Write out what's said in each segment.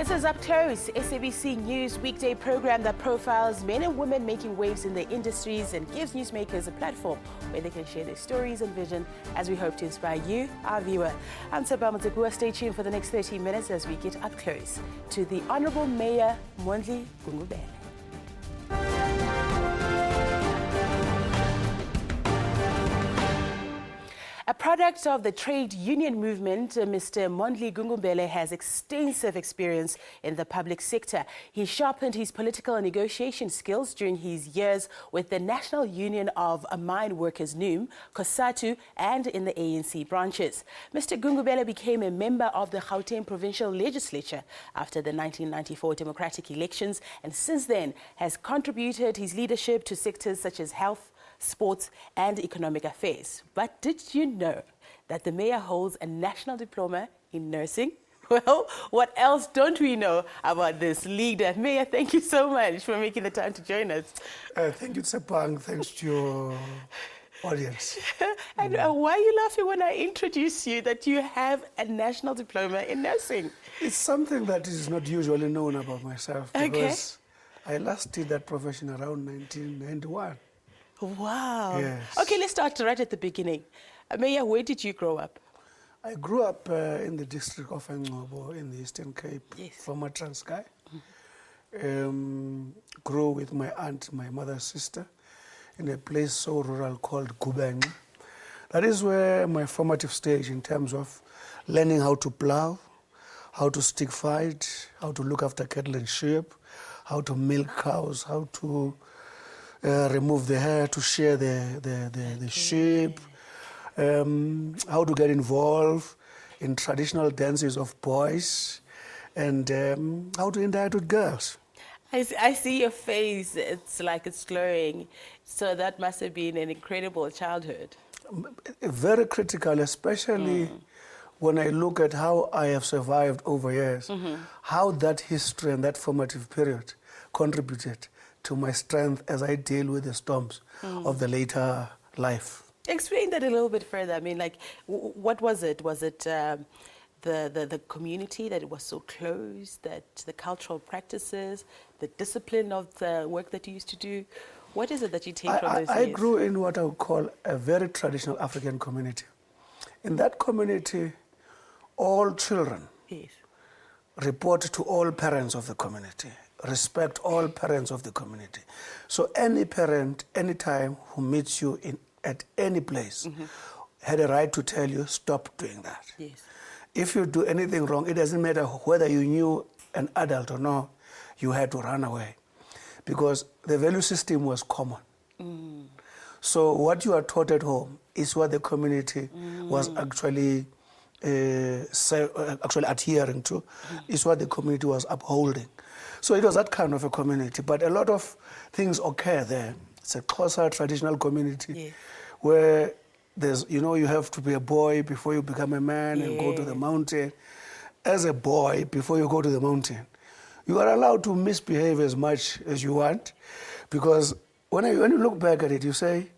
This is Up Close, SABC News weekday program that profiles men and women making waves in their industries and gives newsmakers a platform where they can share their stories and vision as we hope to inspire you, our viewer. I'm Tshepang Motsekuoa. Stay tuned for the next 30 minutes as we get up close to the Honourable Mayor Mondli Gungubele. A product of the trade union movement, Mr. Mondli Gungubele has extensive experience in the public sector. He sharpened his political negotiation skills during his years with the National Union of Mine Workers NUM, Cosatu, and in the ANC branches. Mr. Gungubele became a member of the Gauteng Provincial Legislature after the 1994 democratic elections, and since then has contributed his leadership to sectors such as health, sports and economic affairs. But did you know that the mayor holds a National Diploma in nursing? Well, what else don't we know about this leader? Mayor, thank you so much for making the time to join us. Thank you, Tshepang. Thanks to your audience. And why are you laughing when I introduce you that you have a National Diploma in nursing? It's something that is not usually known about myself because I last did that profession around 1991. Wow. Yes. Okay, let's start right at the beginning. Mayor, where did you grow up? I grew up in the district of Ngcobo in the Eastern Cape, former Transkei. Grew with my aunt, my mother's sister, in a place so rural called Gauteng. That is where my formative stage in terms of learning how to plow, how to stick fight, how to look after cattle and sheep, how to milk cows, how to remove the hair to shear the sheep, how to get involved in traditional dances of boys, and how to interact with girls. I see your face, it's like it's glowing, so that must have been an incredible childhood. Very critical, especially when I look at how I have survived over years, how that history and that formative period contributed to my strength as I deal with the storms of the later life. Explain that a little bit further. I mean, like, what was it? Was it the community, that it was so close, that the cultural practices, the discipline of the work that you used to do? What is it that you take from those years? I grew in what I would call a very traditional African community. In that community, all children report to all parents of the community. Respect all parents of the community. So any parent, anytime who meets you at any place, had a right to tell you, stop doing that. Yes. If you do anything wrong, it doesn't matter whether you knew an adult or not, you had to run away. Because the value system was common. So what you are taught at home is what the community was actually adhering to, is what the community was upholding. So it was that kind of a community, but a lot of things occur there. It's a Xhosa traditional community where there's, you have to be a boy before you become a man and go to the mountain. As a boy, before you go to the mountain, you are allowed to misbehave as much as you want, because when you look back at it, you say,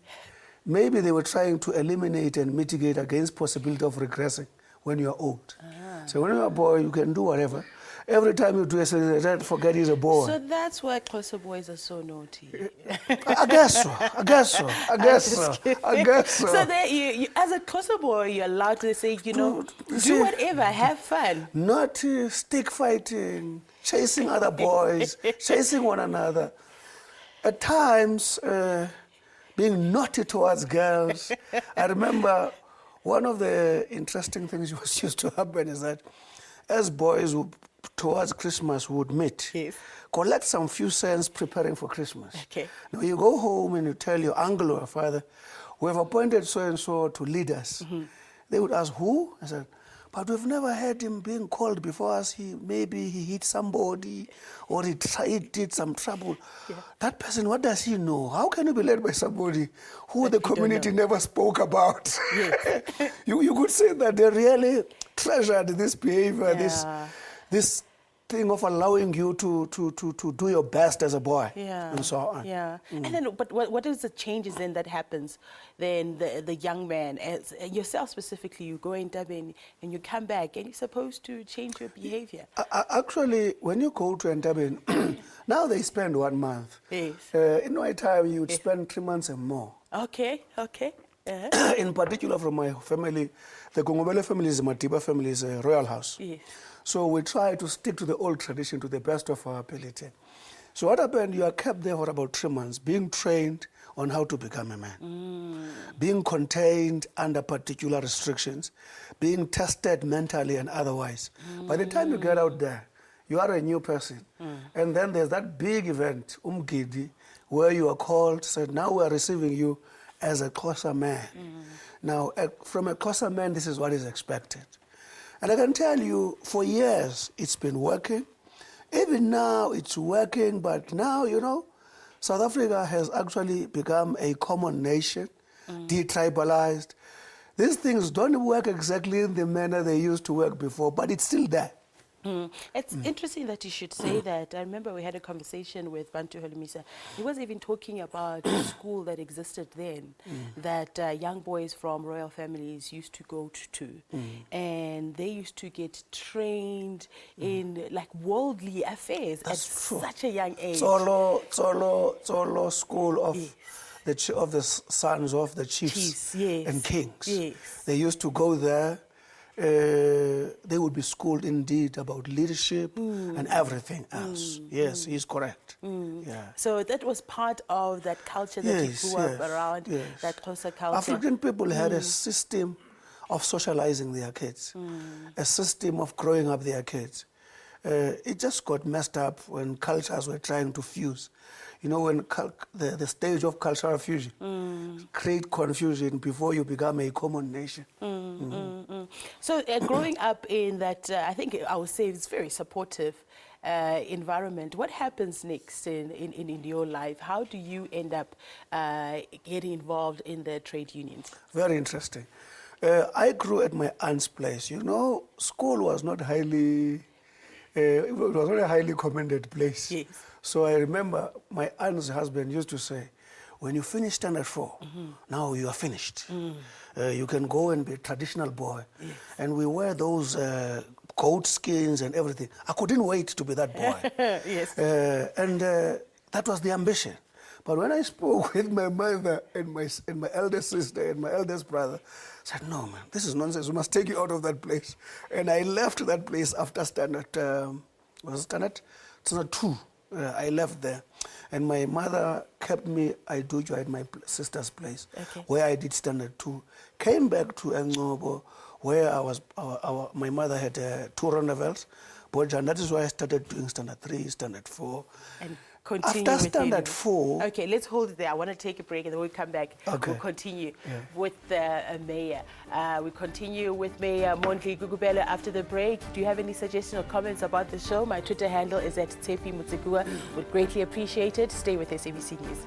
maybe they were trying to eliminate and mitigate against possibility of regressing when you are old. So when you are a boy, you can do whatever. Every time you do a forget he's a boy. So that's why Xhosa boys are so naughty. I guess so. So there, you, as a Xhosa boy, you're allowed to say, do whatever, have fun. Not stick fighting, chasing other boys, chasing one another. At times, being naughty towards girls. I remember one of the interesting things which used to happen is that as boys towards Christmas would meet, collect some few cents preparing for Christmas. Now you go home and you tell your uncle or father, we have appointed so-and-so to lead us. They would ask, who? I said, but we've never heard him being called before us. Maybe he hit somebody or he did some trouble. That person, what does he know? How can you be led by somebody who the community never spoke about? You could say that they really treasured this behavior, this thing of allowing you to do your best as a boy, Yeah. and so on. Yeah. And then, but what is the changes then that happens? Then the young man, as yourself specifically, you go in Durban and you come back and you're supposed to change your behavior. Actually, when you go to Durban, now they spend 1 month. Yes. In my time, you'd spend 3 months and more. Okay. In particular, from my family, the Gungubele family is a Matiba family, is a royal house. Yes. So we try to stick to the old tradition to the best of our ability. So what happened, you are kept there for about 3 months, being trained on how to become a man, being contained under particular restrictions, being tested mentally and otherwise. By the time you get out there, you are a new person. And then there's that big event, Umgidi, where you are called, said, now we are receiving you as a Xhosa man. Now, from a Xhosa man, this is what is expected. And I can tell you, for years, it's been working. Even now, it's working, but now, you know, South Africa has actually become a common nation, detribalized. These things don't work exactly in the manner they used to work before, but it's still there. It's interesting that you should say that. I remember we had a conversation with Bantu Holomisa. He was even talking about a school that existed then that young boys from royal families used to go to. And they used to get trained in like worldly affairs at such a young age. Solo school of the sons of the chiefs and kings. Yes. They used to go there. They would be schooled indeed about leadership and everything else. Yes, he's correct. Yeah. So that was part of that culture that you grew up around, that Xhosa culture. African people had a system of socializing their kids, a system of growing up their kids. It just got messed up when cultures were trying to fuse. You know, when the stage of cultural fusion create confusion before you become a common nation. So growing up in that, I think I would say it's very supportive environment, what happens next in your life? How do you end up getting involved in the trade unions? Very interesting. I grew at my aunt's place. You know, school was not highly, it was not a highly commended place. Yes. So I remember my aunt's husband used to say, when you finish standard 4, now you are finished. You can go and be a traditional boy. Yes. And we wear those goat skins and everything. I couldn't wait to be that boy. Yes. And that was the ambition. But when I spoke with my mother and my eldest sister and my eldest brother, I said, no, man, this is nonsense. We must take you out of that place. And I left that place after standard 2. I left there. And my mother kept me, I do at my sister's place, where I did standard 2. Came back to Ngobo, where I was, my mother had 2 rendezvous. And that is why I started doing standard 3, standard 4. And continue after standard 4. Okay, let's hold it there. I want to take a break and then we'll come back. Okay. We'll continue with the mayor. We continue with Mayor Mondli Gungubele after the break. Do you have any suggestions or comments about the show? My Twitter handle is at Tshepang Motsekuoa. Would greatly appreciate it. Stay with SABC News.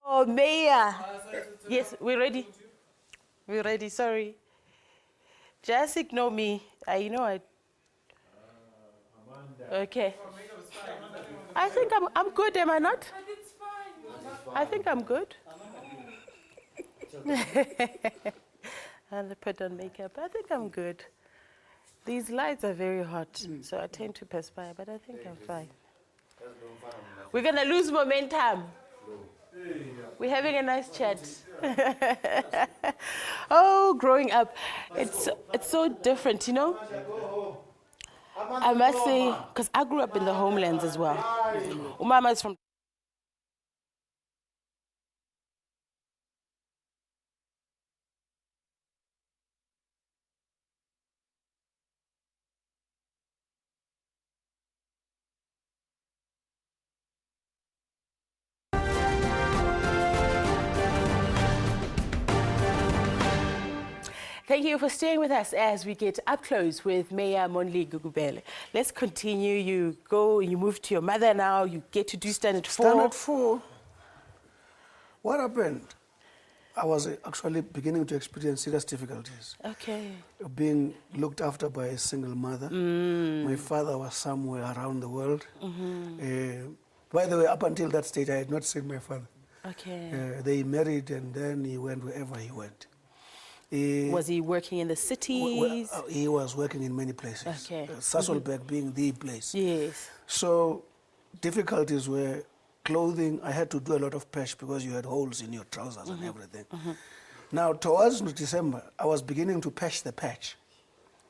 Oh, Mayor. Yes, we're ready. We're ready. Sorry. Just ignore me. You know I. Okay. I think I'm good. Am I not? I think I'm good. And put on makeup. I think I'm good. These lights are very hot, so I tend to perspire, but I think I'm fine. We're gonna lose momentum. We're having a nice chat. Oh, growing up, it's so different, you know? I must say, because I grew up in the homelands as well. Umama is from Thank you for staying with us as we get up close with Mayor Mondli Gungubele. Let's continue. You move to your mother now, you get to do Standard 4. Standard 4. What happened? I was actually beginning to experience serious difficulties. Okay. Being looked after by a single mother. My father was somewhere around the world. By the way, up until that stage, I had not seen my father. Okay. They married and then he went wherever he went. Was he working in the cities? He was working in many places. Okay. Sasolburg being the place. Yes. So difficulties were clothing. I had to do a lot of patch because you had holes in your trousers and everything. Now, towards December, I was beginning to patch the patch.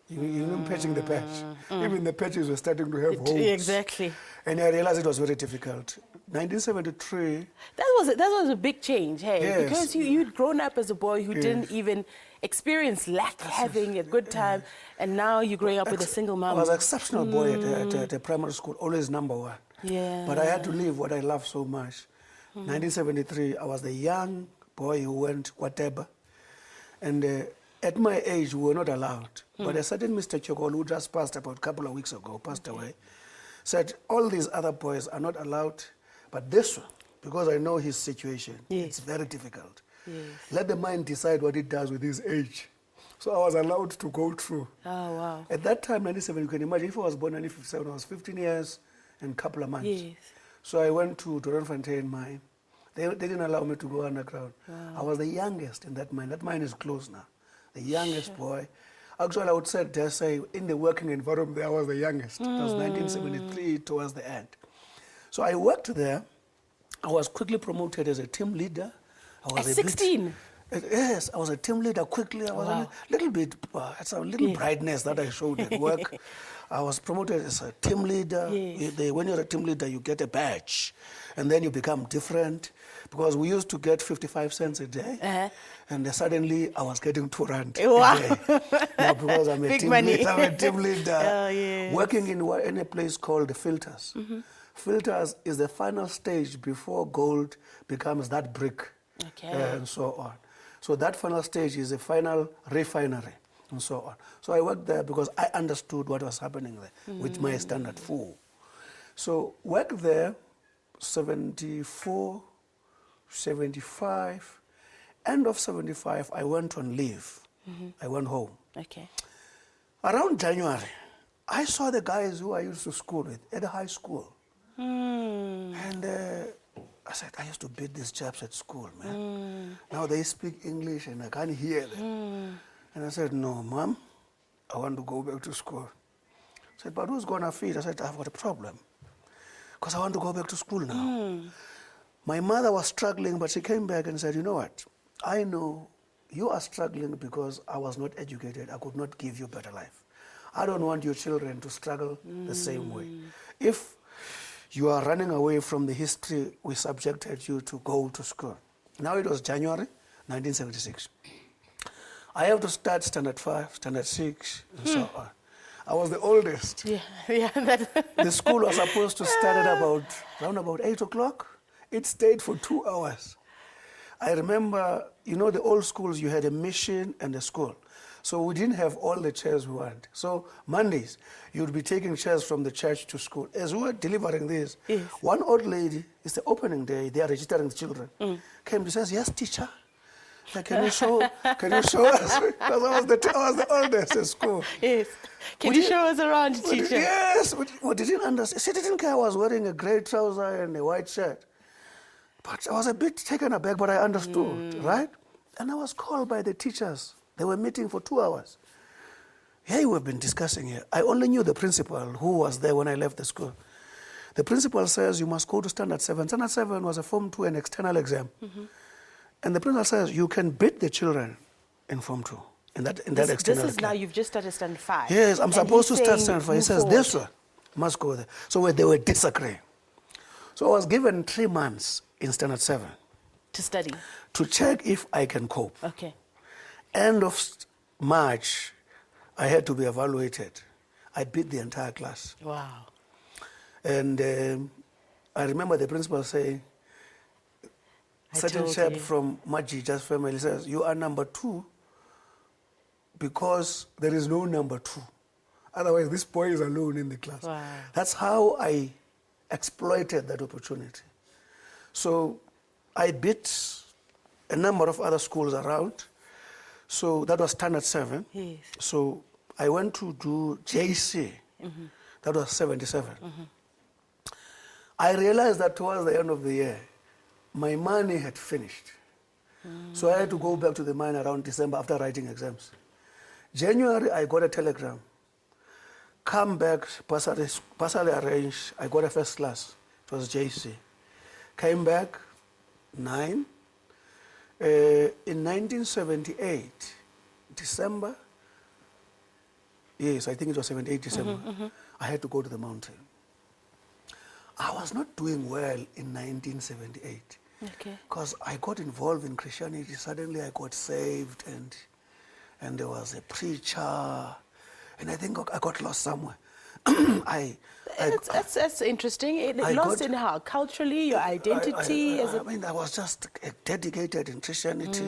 You know, patching the patch. Even the patches were starting to have holes. Exactly. And I realized it was very difficult. 1973. That was a big change, hey? Yes. Because you'd grown up as a boy who didn't even experience having a good time, and now you're growing up with a single mom. I was an exceptional boy at the primary school, always number one. Yeah. But I had to leave what I loved so much. 1973, I was the young boy who went whatever. And at my age, we were not allowed. But a certain Mr. Chokol, who just passed about a couple of weeks ago, passed away, said, all these other boys are not allowed, but this one, because I know his situation, it's very difficult. Yes. Let the mind decide what it does with his age. So I was allowed to go through. Oh, wow. At that time, 97, you can imagine, if I was born in 1957, I was 15 years and a couple of months. Yes. So I went to Doornfontein mine. They didn't allow me to go underground. Wow. I was the youngest in that mine. That mine is closed now. The youngest boy. Actually, I would dare say, in the working environment, I was the youngest. It was 1973 towards the end. So I worked there. I was quickly promoted as a team leader. I was at 16? Yes, I was a team leader quickly. I was a little bit, it's a little brightness that I showed at work. I was promoted as a team leader. Yes. When you're a team leader, you get a badge. And then you become different. Because we used to get 55 cents a day. And suddenly I was getting 2 rand wow. a day. Now because I'm a Big team money. leader, I'm a team leader. Oh, yes. Working in a place called the Filters. Filters is the final stage before gold becomes that brick. Okay. And so on. So that final stage is a final refinery and so on. So I worked there because I understood what was happening there with my Standard 4. So worked there, 74, 75. End of 75, I went on leave. I went home. Okay. Around January, I saw the guys who I used to school with at the high school. And I said, I used to beat these chaps at school, man. Now they speak English and I can't hear them. And I said, no, Mom, I want to go back to school. I said, but who's going to feed? I said, I've got a problem. Because I want to go back to school now. My mother was struggling, but she came back and said, you know what? I know you are struggling because I was not educated. I could not give you a better life. I don't want your children to struggle the same way. If you are running away from the history we subjected you to go to school. Now it was January 1976. I have to start Standard 5, Standard 6, and so on. I was the oldest. The school was supposed to start at around about 8 o'clock. It stayed for 2 hours. I remember, you know, the old schools, you had a mission and a school. So we didn't have all the chairs we wanted. So Mondays, you'd be taking chairs from the church to school. As we were delivering this, one old lady, it's the opening day, they are registering the children, came to say, yes, teacher. Like, can you show us? Because I was the oldest in school. Yes. Can you show us around, teacher? Yes. We didn't understand. She didn't care I was wearing a grey trouser and a white shirt. But I was a bit taken aback, but I understood, right? And I was called by the teachers. They were meeting for 2 hours. Hey, we've been discussing here. I only knew the principal who was there when I left the school. The principal says you must go to Standard 7. Standard 7 was a Form 2 and external exam. And the principal says you can beat the children in Form 2, in that external exam. This is now, you've just started Standard 5. Yes, I'm supposed to start Standard 5. He says, this one must go there. So they were disagreeing. So I was given 3 months in Standard 7. To study? To check if I can cope. Okay. End of March, I had to be evaluated. I beat the entire class. Wow. And I remember the principal saying, certain chap from Maji, just family, says, you are number 2 because there is no number 2. Otherwise, this boy is alone in the class. Wow. That's how I exploited that opportunity. So I beat a number of other schools around. So that was standard 7. Yes. So I went to do JC. That was 77. I realized that towards the end of the year, my money had finished. So I had to go back to the mine around December after writing exams. January, I got a telegram. Come back, partially arranged. I got a first class. It was JC. Came back, 9. In 1978, December, yes, I think it was 78 December, I had to go to the mountain. I was not doing well in 1978 because I got involved in Christianity. Suddenly I got saved and there was a preacher and I think I got lost somewhere. That's interesting. Lost in how? Culturally, your identity? I was just dedicated in Christianity,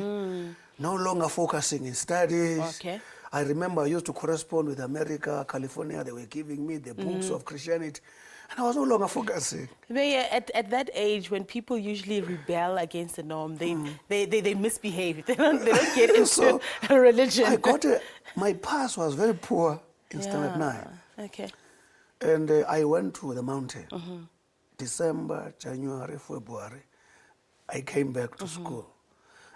no longer focusing in studies. Okay. I remember I used to correspond with America, California. They were giving me the books of Christianity, and I was no longer focusing. At that age, when people usually rebel against the norm, they misbehave. They don't get into So, a religion. My past was very poor in standard 9. Okay. And I went to the mountain. December, January, February, I came back to school.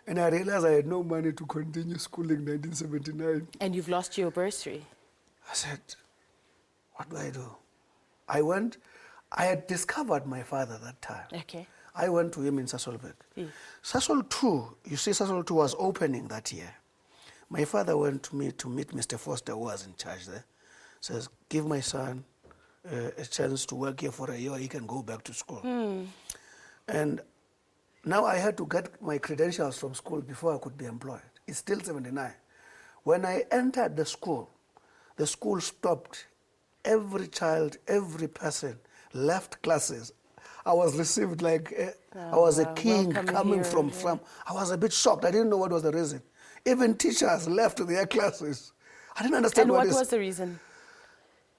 And I realized I had no money to continue schooling in 1979. And you've lost your bursary. I said, what do I do? I had discovered my father that time. Okay. I went to him in Sasolburg. Yeah. Sasol 2, you see, Sasol 2 was opening that year. My father went to me to meet Mr. Foster, who was in charge there. Says, give my son a chance to work here for a year, he can go back to school. And now I had to get my credentials from school before I could be employed. It's still 79. When I entered the school stopped. Every child, every person left classes. I was received like I was a king coming from. I was a bit shocked. I didn't know what was the reason. Even teachers left their classes. I didn't understand what was the reason?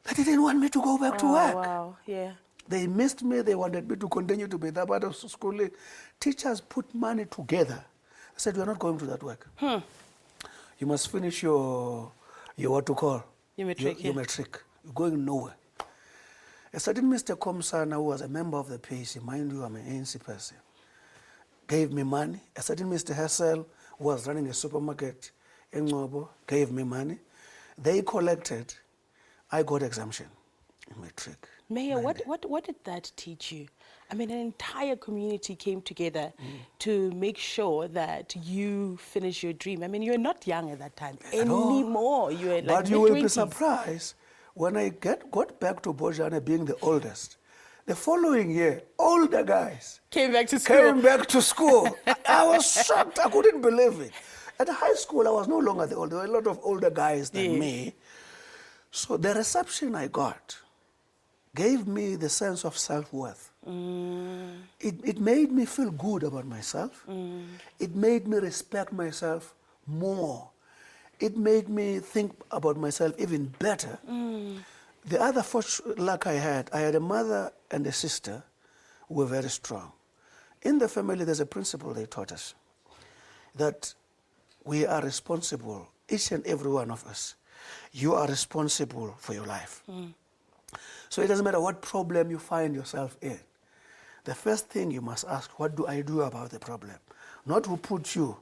They didn't want me to go back to work. Wow, yeah. They missed me. They wanted me to continue to be that part of schooling. Teachers put money together. I said, "You are not going to that work. You must finish your what to call your matric. Your matric. You're going nowhere." A certain Mr. Komsana, who was a member of the PAC, mind you, I'm an ANC person, gave me money. A certain Mr. Hassel, who was running a supermarket in Ngobo, gave me money. They collected. I got exemption in matric. Mayor, what did that teach you? I mean, an entire community came together to make sure that you finish your dream. I mean, you're not young at that time anymore. You're like But you will be surprised when I got back to Bojana being the oldest. The following year, older guys came back to school. I was shocked. I couldn't believe it. At high school, I was no longer the old. There were a lot of older guys than me. So the reception I got gave me the sense of self-worth. It made me feel good about myself. It made me respect myself more. It made me think about myself even better. The other luck I had a mother and a sister who were very strong. In the family, there's a principle they taught us, that we are responsible, each and every one of us. You are responsible for your life. So it doesn't matter what problem you find yourself in. The first thing you must ask, what do I do about the problem? Not who put you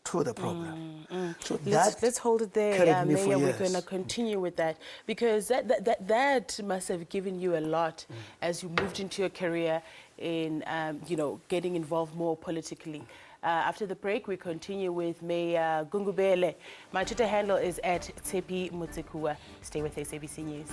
to the problem. So let's hold it there, Mayor. We're going to years. continue with that, because that must have given you a lot as you moved into your career in getting involved more politically. After the break, we continue with Mayor Gungubele. My Twitter handle is @Tshepang Motsekuoa. Stay with SABC News.